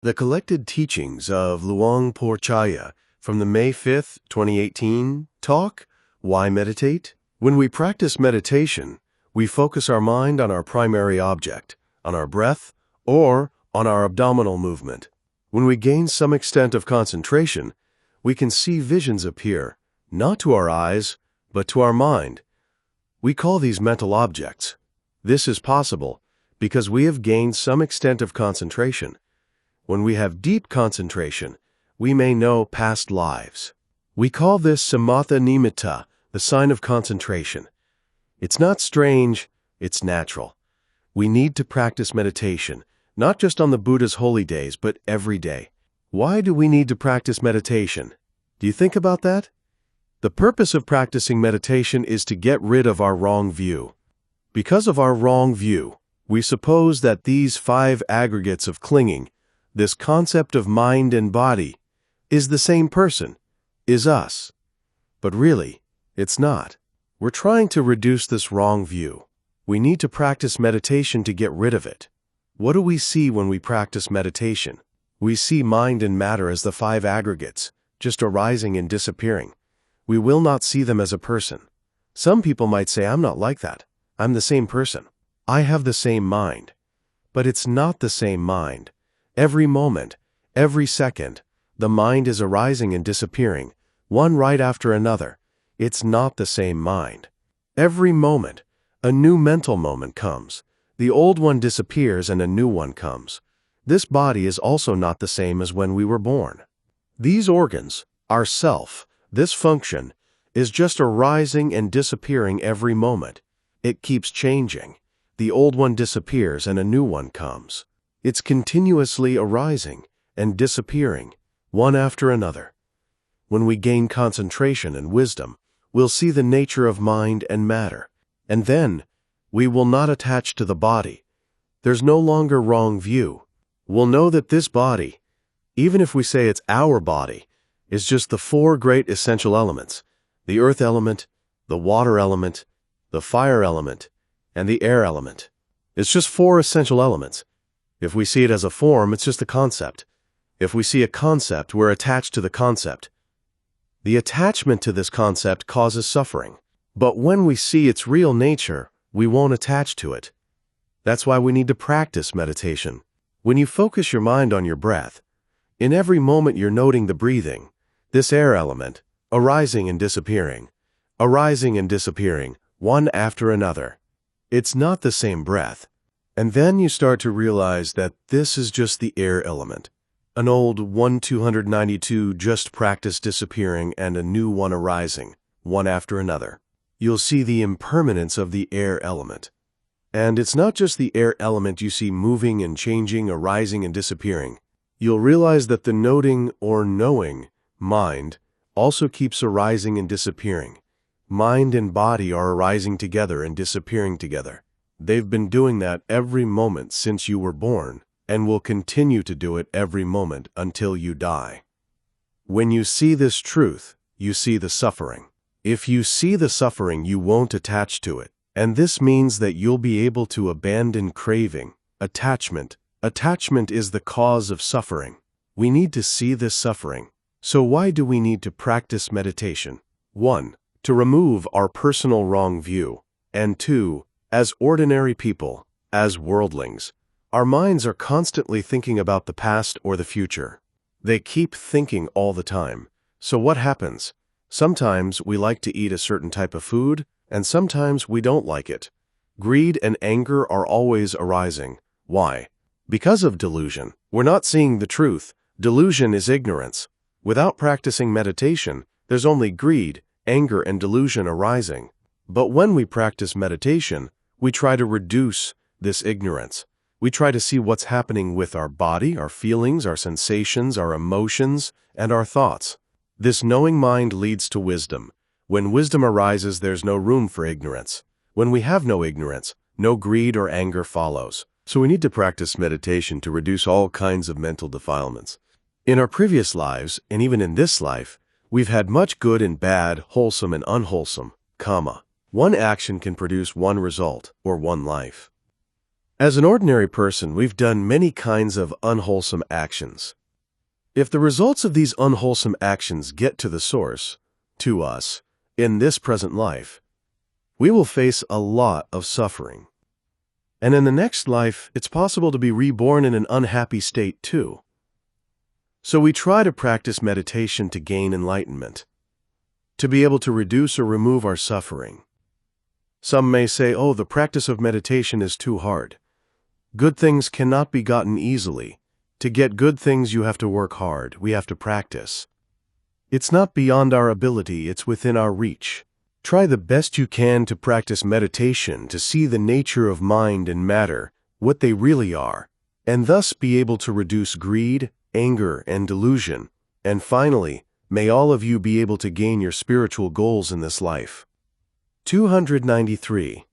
The collected teachings of Luang Por Chaya from the May 5th, 2018 talk, Why Meditate? When we practice meditation, we focus our mind on our primary object, on our breath, or on our abdominal movement. When we gain some extent of concentration, we can see visions appear, not to our eyes, but to our mind. We call these mental objects. This is possible because we have gained some extent of concentration. When we have deep concentration, we may know past lives. We call this samatha nimitta, the sign of concentration. It's not strange, it's natural. We need to practice meditation, not just on the Buddha's holy days, but every day. Why do we need to practice meditation? Do you think about that? The purpose of practicing meditation is to get rid of our wrong view. Because of our wrong view, we suppose that these 5 aggregates of clinging, this concept of mind and body, is the same person, is us. But really, it's not. We're trying to reduce this wrong view. We need to practice meditation to get rid of it. What do we see when we practice meditation? We see mind and matter as the 5 aggregates, just arising and disappearing. We will not see them as a person. Some people might say, I'm not like that. I'm the same person. I have the same mind. But it's not the same mind. Every moment, every second, the mind is arising and disappearing, one right after another. It's not the same mind. Every moment, a new mental moment comes. The old one disappears and a new one comes. This body is also not the same as when we were born. These organs, our self, this function, is just arising and disappearing every moment. It keeps changing. The old one disappears and a new one comes. It's continuously arising and disappearing, one after another. When we gain concentration and wisdom, we'll see the nature of mind and matter, and then we will not attach to the body. There's no longer wrong view. We'll know that this body, even if we say it's our body, is just the 4 great essential elements, the earth element, the water element, the fire element, and the air element. It's just 4 essential elements. If we see it as a form, it's just a concept. If we see a concept, we're attached to the concept. The attachment to this concept causes suffering. But when we see its real nature, we won't attach to it. That's why we need to practice meditation. When you focus your mind on your breath, in every moment you're noting the breathing, this air element, arising and disappearing, one after another. It's not the same breath. And then you start to realize that this is just the air element. An old 1-292 just practice disappearing and a new one arising, one after another. You'll see the impermanence of the air element. And it's not just the air element you see moving and changing, arising and disappearing. You'll realize that the noting or knowing mind also keeps arising and disappearing. Mind and body are arising together and disappearing together. They've been doing that every moment since you were born, and will continue to do it every moment until you die. When you see this truth, you see the suffering. If you see the suffering, you won't attach to it, and this means that you'll be able to abandon craving, attachment. Attachment is the cause of suffering. We need to see this suffering. So why do we need to practice meditation? 1. To remove our personal wrong view, and 2. As ordinary people, as worldlings, our minds are constantly thinking about the past or the future. They keep thinking all the time. So what happens? Sometimes we like to eat a certain type of food, and sometimes we don't like it. Greed and anger are always arising. Why? Because of delusion. We're not seeing the truth. Delusion is ignorance. Without practicing meditation, there's only greed, anger, and delusion arising. But when we practice meditation, we try to reduce this ignorance. We try to see what's happening with our body, our feelings, our sensations, our emotions, and our thoughts. This knowing mind leads to wisdom. When wisdom arises, there's no room for ignorance. When we have no ignorance, no greed or anger follows. So we need to practice meditation to reduce all kinds of mental defilements. In our previous lives, and even in this life, we've had much good and bad, wholesome and unwholesome, karma. One action can produce one result, or one life. As an ordinary person, we've done many kinds of unwholesome actions. If the results of these unwholesome actions get to the source, to us, in this present life, we will face a lot of suffering. And in the next life, it's possible to be reborn in an unhappy state too. So we try to practice meditation to gain enlightenment, to be able to reduce or remove our suffering. Some may say, oh, the practice of meditation is too hard. Good things cannot be gotten easily. To get good things, you have to work hard. We have to practice. It's not beyond our ability, it's within our reach. Try the best you can to practice meditation to see the nature of mind and matter, what they really are, and thus be able to reduce greed, anger, and delusion. And finally, may all of you be able to gain your spiritual goals in this life. 293.